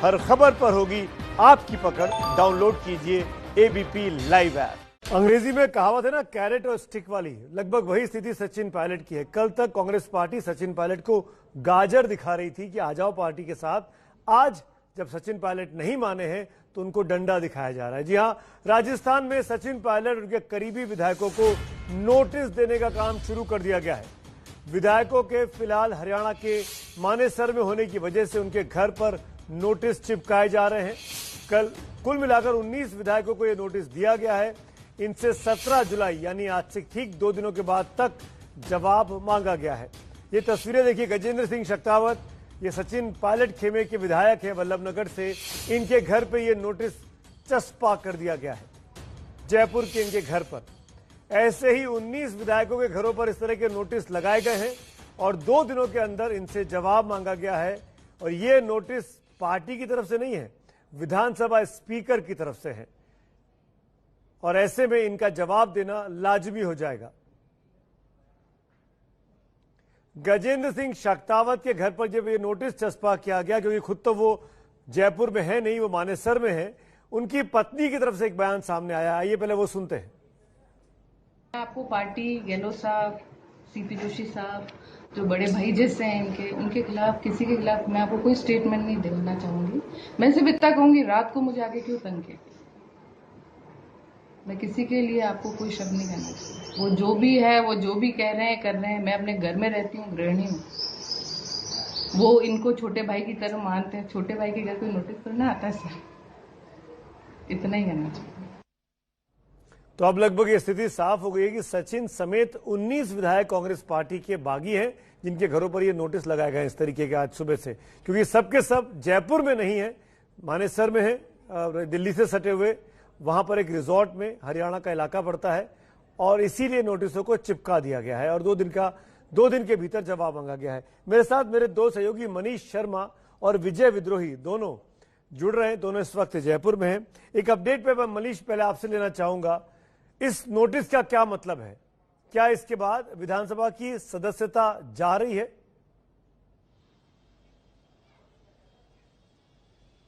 हर खबर पर होगी आपकी पकड़। डाउनलोड कीजिए एबीपी लाइव ऐप। अंग्रेजी में कहावत है ना, कैरेट और स्टिक वाली। लगभग वही स्थिति सचिन पायलट की है। कल तक कांग्रेस पार्टी सचिन पायलट को गाजर दिखा रही थी कि आ जाओ पार्टी के साथ। आज जब सचिन पायलट नहीं माने हैं तो उनको डंडा दिखाया जा रहा है। जी हां, राजस्थान में सचिन पायलट और उनके करीबी विधायकों को नोटिस देने का काम शुरू कर दिया गया है। विधायकों के फिलहाल हरियाणा के मानेसर में होने की वजह से उनके घर पर नोटिस चिपकाए जा रहे हैं। कल कुल मिलाकर 19 विधायकों को यह नोटिस दिया गया है। इनसे 17 जुलाई यानी आज से ठीक 2 दिनों के बाद तक जवाब मांगा गया है। ये तस्वीरें देखिए, गजेंद्र सिंह शेखावत, ये सचिन पायलट खेमे के विधायक हैं वल्लभनगर से। इनके घर पे ये नोटिस चस्पा कर दिया गया है, जयपुर के इनके घर पर। ऐसे ही 19 विधायकों के घरों पर इस तरह के नोटिस लगाए गए हैं और 2 दिनों के अंदर इनसे जवाब मांगा गया है। और ये नोटिस पार्टी की तरफ से नहीं है, विधानसभा स्पीकर की तरफ से है और ऐसे में इनका जवाब देना लाजमी हो जाएगा। गजेंद्र सिंह शेखावत के घर पर जब ये नोटिस चस्पा किया गया, क्योंकि खुद तो वो जयपुर में है नहीं, वो मानेसर में है, उनकी पत्नी की तरफ से एक बयान सामने आया। आइए पहले वो सुनते हैं। आपको पार्टी, गहलोत साहब, सीपी जोशी साहब, जो बड़े भाई जैसे हैं उनके खिलाफ, किसी के खिलाफ मैं आपको कोई स्टेटमेंट नहीं देना चाहूंगी। मैं सिर्फ इतना कहूंगी, रात को मुझे आगे क्यों तंग किया। मैं किसी के लिए आपको कोई शब्द नहीं कहना चाहती। वो जो भी है, वो जो भी कह रहे हैं कर रहे हैं। मैं अपने घर में रहती हूँ, गृहिणी हूँ। वो इनको छोटे भाई की तरह मानते हैं। छोटे भाई के घर कोई नोटिस करना आता है सर, इतना ही कहना चाहिए। तो अब लगभग ये स्थिति साफ हो गई है कि सचिन समेत 19 विधायक कांग्रेस पार्टी के बागी हैं, जिनके घरों पर ये नोटिस लगाए गए इस तरीके के आज सुबह से। क्योंकि सबके सब जयपुर में नहीं है, मानेसर में है, दिल्ली से सटे हुए, वहां पर एक रिजॉर्ट में, हरियाणा का इलाका पड़ता है, और इसीलिए नोटिसों को चिपका दिया गया है और 2 दिन के भीतर जवाब मांगा गया है। मेरे साथ मेरे 2 सहयोगी मनीष शर्मा और विजय विद्रोही दोनों जुड़ रहे हैं। दोनों इस वक्त जयपुर में हैं। एक अपडेट पे मैं मनीष पहले आपसे लेना चाहूंगा, इस नोटिस का क्या मतलब है? क्या इसके बाद विधानसभा की सदस्यता जा रही है?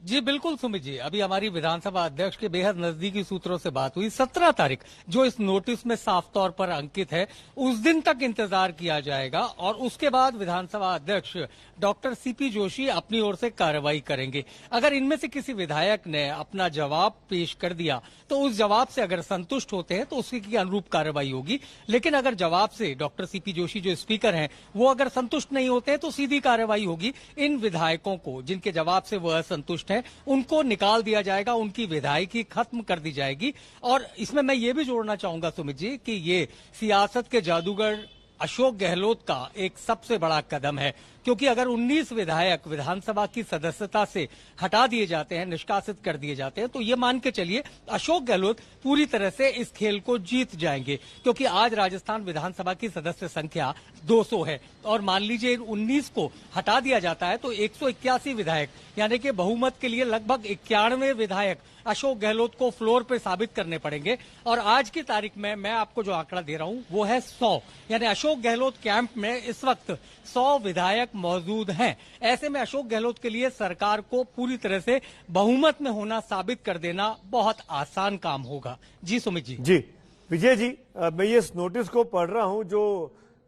जी बिल्कुल सुमित जी, अभी हमारी विधानसभा अध्यक्ष के बेहद नजदीकी सूत्रों से बात हुई। 17 तारीख जो इस नोटिस में साफ तौर पर अंकित है, उस दिन तक इंतजार किया जाएगा और उसके बाद विधानसभा अध्यक्ष डॉक्टर सीपी जोशी अपनी ओर से कार्रवाई करेंगे। अगर इनमें से किसी विधायक ने अपना जवाब पेश कर दिया तो उस जवाब से अगर संतुष्ट होते हैं तो उसकी अनुरूप कार्रवाई होगी। लेकिन अगर जवाब से डॉक्टर सीपी जोशी जो स्पीकर हैं वो अगर संतुष्ट नहीं होते हैं तो सीधी कार्रवाई होगी। इन विधायकों को जिनके जवाब से वह असंतुष्ट है उनको निकाल दिया जाएगा, उनकी विधायकी खत्म कर दी जाएगी। और इसमें मैं ये भी जोड़ना चाहूंगा सुमित जी कि ये सियासत के जादूगर अशोक गहलोत का एक सबसे बड़ा कदम है, क्योंकि अगर 19 विधायक विधानसभा की सदस्यता से हटा दिए जाते हैं, निष्कासित कर दिए जाते हैं, तो ये मान के चलिए अशोक गहलोत पूरी तरह से इस खेल को जीत जाएंगे। क्योंकि आज राजस्थान विधानसभा की सदस्य संख्या 200 है और मान लीजिए 19 को हटा दिया जाता है तो 181 विधायक यानी कि बहुमत के लिए लगभग 91 विधायक अशोक गहलोत को फ्लोर पे साबित करने पड़ेंगे। और आज की तारीख में मैं आपको जो आंकड़ा दे रहा हूं वो है 100, यानी अशोक गहलोत कैंप में इस वक्त 100 विधायक मौजूद हैं। ऐसे में अशोक गहलोत के लिए सरकार को पूरी तरह से बहुमत में होना साबित कर देना बहुत आसान काम होगा। जी सुमित जी। जी विजय जी, मैं ये नोटिस को पढ़ रहा हूं जो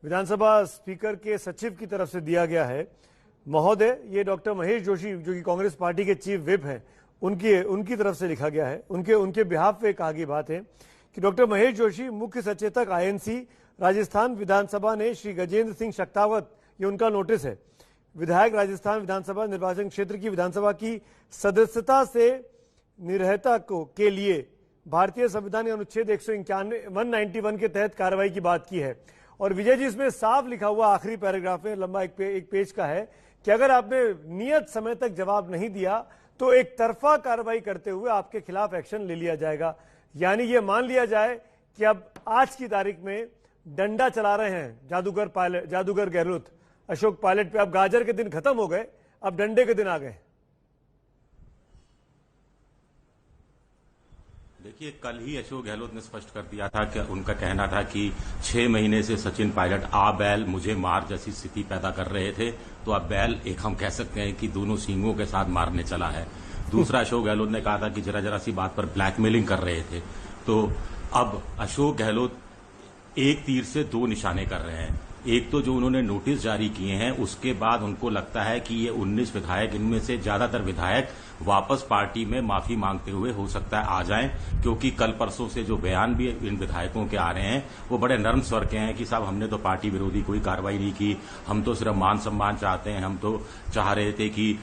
विधानसभा स्पीकर के सचिव की तरफ से दिया गया है। महोदय, ये डॉक्टर महेश जोशी जो कि कांग्रेस पार्टी के चीफ विप हैं, उनकी तरफ से लिखा गया है। उनके बिहाफ पे कहा गई बात है कि डॉक्टर महेश जोशी, मुख्य सचेतक आईएनसी राजस्थान विधानसभा ने श्री गजेंद्र सिंह शेखावत, ये उनका नोटिस है, विधायक राजस्थान विधानसभा निर्वाचन क्षेत्र की विधानसभा की सदस्यता से निर्हता के लिए भारतीय संविधान के अनुच्छेद 191 के तहत कार्रवाई की बात की है। और विजय जी, इसमें साफ लिखा हुआ आखिरी पैराग्राफ में, लंबा एक पेज का है, कि अगर आपने नियत समय तक जवाब नहीं दिया तो एक तरफा कार्रवाई करते हुए आपके खिलाफ एक्शन ले लिया जाएगा। यानी ये मान लिया जाए कि अब आज की तारीख में डंडा चला रहे हैं जादूगर गहलोत अशोक पायलट पे। अब गाजर के दिन खत्म हो गए, अब डंडे के दिन आ गए। देखिए, कल ही अशोक गहलोत ने स्पष्ट कर दिया था कि उनका कहना था कि 6 महीने से सचिन पायलट आ बैल मुझे मार जैसी स्थिति पैदा कर रहे थे, तो अब बैल एक हम कह सकते हैं कि दोनों सींगों के साथ मारने चला है। दूसरा, अशोक गहलोत ने कहा था कि जरा सी बात पर ब्लैकमेलिंग कर रहे थे। तो अब अशोक गहलोत एक तीर से 2 निशाने कर रहे हैं। एक तो जो उन्होंने नोटिस जारी किए हैं, उसके बाद उनको लगता है कि ये 19 विधायक, इनमें से ज्यादातर विधायक वापस पार्टी में माफी मांगते हुए हो सकता है आ जाएं, क्योंकि कल परसों से जो बयान भी इन विधायकों के आ रहे हैं वो बड़े नर्म स्वर के हैं कि साहब हमने तो पार्टी विरोधी कोई कार्रवाई नहीं की, हम तो सिर्फ मान सम्मान चाहते हैं, हम तो चाह रहे थे कि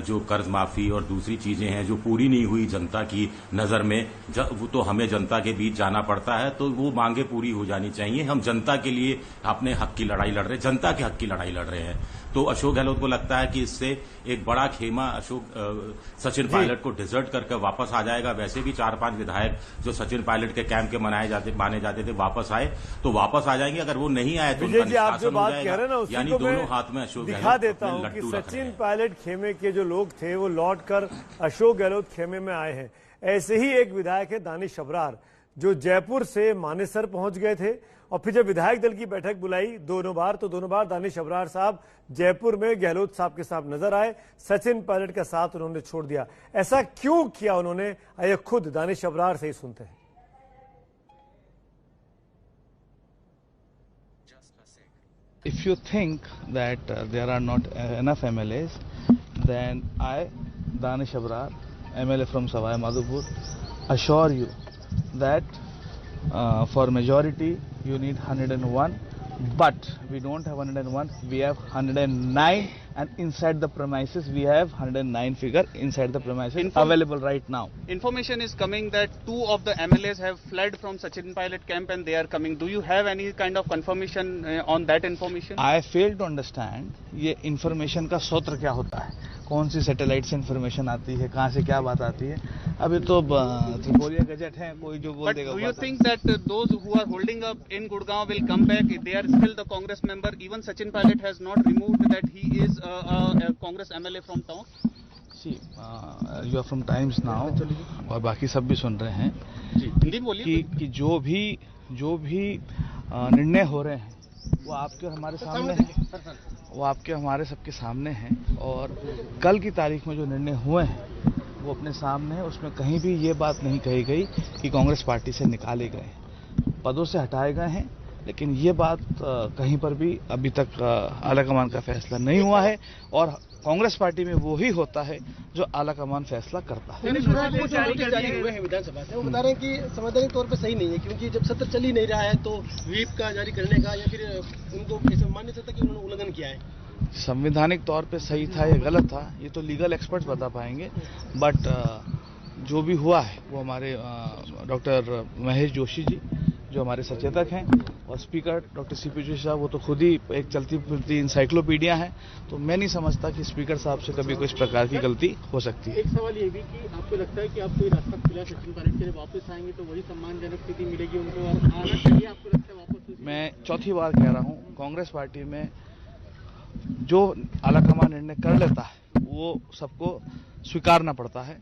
जो कर्ज माफी और दूसरी चीजें हैं जो पूरी नहीं हुई जनता की नजर में, वो तो हमें जनता के बीच जाना पड़ता है, तो वो मांगे पूरी हो जानी चाहिए। हम जनता के लिए अपने हक की लड़ाई लड़ रहे हैं, जनता के हक की लड़ाई लड़ रहे हैं। तो अशोक गहलोत को लगता है कि इससे एक बड़ा खेमा सचिन पायलट को डिजर्ट करके वापस आ जाएगा। वैसे भी 4-5 विधायक जो सचिन पायलट के कैंप के माने जाते थे वापस आए, तो वापस आ जाएंगे। अगर वो नहीं आए तो उनका निष्कासन हो जाएगा। यानी दोनों हाथ में अशोक गहलोत दिखा देता हूं कि सचिन पायलट खेमे के जो लोग थे वो लौटकर अशोक गहलोत खेमे में आए हैं। ऐसे ही एक विधायक है दानिश अबरार, जो जयपुर से मानेसर पहुंच गए थे और फिर जब विधायक दल की बैठक बुलाई दोनों बार दानिश अबरार साहब जयपुर में गहलोत साहब के साथ नजर आए, सचिन पायलट का साथ उन्होंने छोड़ दिया। ऐसा क्यों किया उन्होंने, आइए खुद दानिश अबरार से ही सुनते हैं। If you think that there are not enough MLAs, then I, Danish Abrar, MLA from Savai Madhupur, assure you that for majority you need 101, but we don't have 101, we have 109, and inside the premises we have 109 figure inside the premises available right now. Information is coming that 2 of the MLAs have fled from Sachin Pilot camp and they are coming. Do you have any kind of confirmation on that information? I fail to understand ये information का सूत्र क्या होता है, कौन सी satellite से information आती है, कहाँ से क्या बात आती है। अभी तो त्रिपोलिया गजट है, कोई जो बोल देगा। But do you think that those who are holding up in Gurgaon will come back? They are still the Congress member. Even Sachin Pilot has not removed that he is a Congress MLA from town. See, you are from Times now और बाकी सब भी सुन रहे हैं हिंदी बोलिए कि जो भी निर्णय हो रहे हैं वो आपके हमारे सामने हैं, वो आपके हमारे सबके सामने हैं। और कल की तारीख में जो निर्णय हुए हैं वो अपने सामने है। उसमें कहीं भी ये बात नहीं कही गई कि कांग्रेस पार्टी से निकाले गए, पदों से हटाए गए हैं। लेकिन ये बात कहीं पर भी अभी तक आलाकमान का फैसला नहीं हुआ है और कांग्रेस पार्टी में वो ही होता है जो आलाकमान फैसला करता है। जारी हुए हैं विधानसभा से, वो बता रहे हैं कि संवैधानिक तौर पे सही नहीं है, क्योंकि जब सत्र चल ही नहीं रहा है तो व्हीप का जारी करने का या फिर उनको ऐसा मान नहीं सकता कि उन्होंने उल्लंघन किया है। संवैधानिक तौर पे सही था या गलत था ये तो लीगल एक्सपर्ट्स बता पाएंगे, बट जो भी हुआ है वो हमारे डॉक्टर महेश जोशी जी जो हमारे सचेतक हैं और स्पीकर डॉक्टर सीपी जोशी साहब, वो तो खुद ही एक चलती फिरती इंसाइक्लोपीडिया है। तो मैं नहीं समझता कि स्पीकर साहब से कभी कोई इस प्रकार की गलती हो सकती है। एक सवाल ये भी कि आपको लगता है कि आप कोई रास्ता खुला सचिन पायलट के लिए वापस आएंगे तो वही सम्मानजनक स्थिति मिलेगी उनको और आना चाहिए, आपको लगता है वापस? मैं चौथी बार कह रहा हूँ, कांग्रेस पार्टी में जो आलाकमान निर्णय कर लेता है वो सबको स्वीकारना पड़ता है।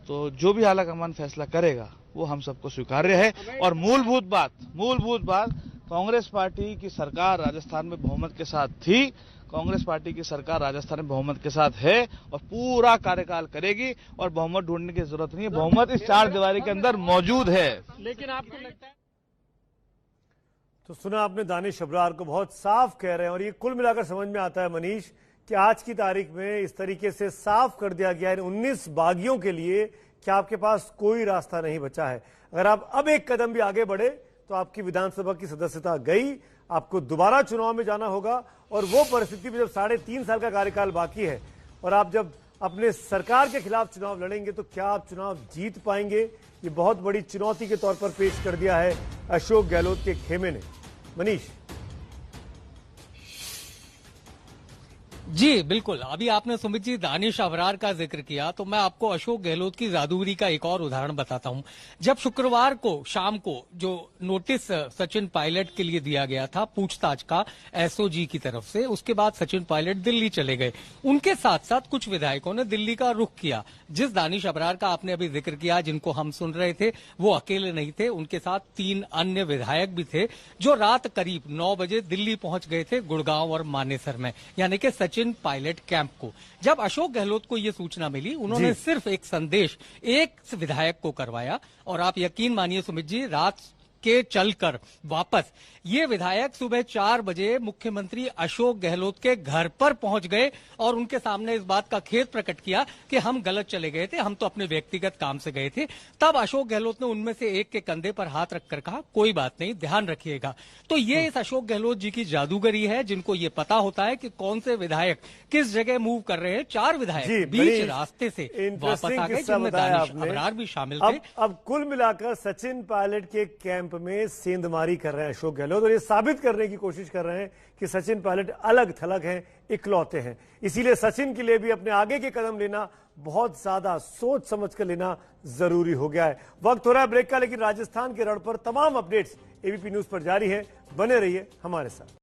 तो जो भी आलाकमान फैसला करेगा वो हम सबको स्वीकार्य है। और मूलभूत बात कांग्रेस पार्टी की सरकार राजस्थान में बहुमत के साथ थी, कांग्रेस पार्टी की सरकार राजस्थान में बहुमत के साथ है और पूरा कार्यकाल करेगी और बहुमत ढूंढने की जरूरत नहीं है, बहुमत इस 4 दीवारी के अंदर मौजूद है। लेकिन आपको लगता है? तो सुना आपने दानिश अबरार को, बहुत साफ कह रहे हैं। और ये कुल मिलाकर समझ में आता है मनीष कि आज की तारीख में इस तरीके से साफ कर दिया गया है 19 बागियों के लिए कि आपके पास कोई रास्ता नहीं बचा है। अगर आप अब एक कदम भी आगे बढ़े तो आपकी विधानसभा की सदस्यता गई, आपको दोबारा चुनाव में जाना होगा। और वो परिस्थिति में जब 3.5 साल का कार्यकाल बाकी है और आप जब अपने सरकार के खिलाफ चुनाव लड़ेंगे तो क्या आप चुनाव जीत पाएंगे? ये बहुत बड़ी चुनौती के तौर पर पेश कर दिया है अशोक गहलोत के खेमे ने। मनीष, जी बिल्कुल। अभी आपने सुमित जी दानिश अबरार का जिक्र किया, तो मैं आपको अशोक गहलोत की जादूगरी का एक और उदाहरण बताता हूं। जब शुक्रवार को शाम को जो नोटिस सचिन पायलट के लिए दिया गया था पूछताछ का एसओजी की तरफ से, उसके बाद सचिन पायलट दिल्ली चले गए। उनके साथ साथ कुछ विधायकों ने दिल्ली का रुख किया। जिस दानिश अबरार का आपने अभी जिक्र किया, जिनको हम सुन रहे थे, वो अकेले नहीं थे, उनके साथ 3 अन्य विधायक भी थे जो रात करीब 9 बजे दिल्ली पहुंच गए थे, गुड़गांव और मानेसर में, यानी कि सचिन पायलट कैंप को। जब अशोक गहलोत को यह सूचना मिली, उन्होंने सिर्फ एक संदेश एक विधायक को करवाया, और आप यकीन मानिए सुमित जी, रात के चलकर वापस ये विधायक सुबह 4 बजे मुख्यमंत्री अशोक गहलोत के घर पर पहुंच गए और उनके सामने इस बात का खेद प्रकट किया कि हम गलत चले गए थे, हम तो अपने व्यक्तिगत काम से गए थे। तब अशोक गहलोत ने उनमें से एक के कंधे पर हाथ रखकर कहा, कोई बात नहीं, ध्यान रखिएगा। तो ये इस अशोक गहलोत जी की जादूगरी है, जिनको ये पता होता है कि कौन से विधायक किस जगह मूव कर रहे हैं। 4 विधायक बीच रास्ते से वापस आ गए, जिनमें दानिश अबरार भी शामिल थे। अब कुल मिलाकर सचिन पायलट के कैंप में सेंधमारी कर रहे हैं अशोक गहलोत, और ये साबित करने की कोशिश कर रहे हैं कि सचिन पायलट अलग थलग हैं, इकलौते हैं। इसीलिए सचिन के लिए भी अपने आगे के कदम लेना बहुत ज्यादा सोच समझ कर लेना जरूरी हो गया है। वक्त हो रहा है ब्रेक का, लेकिन राजस्थान के रण पर तमाम अपडेट्स एबीपी न्यूज पर जारी है। बने रहिए हमारे साथ।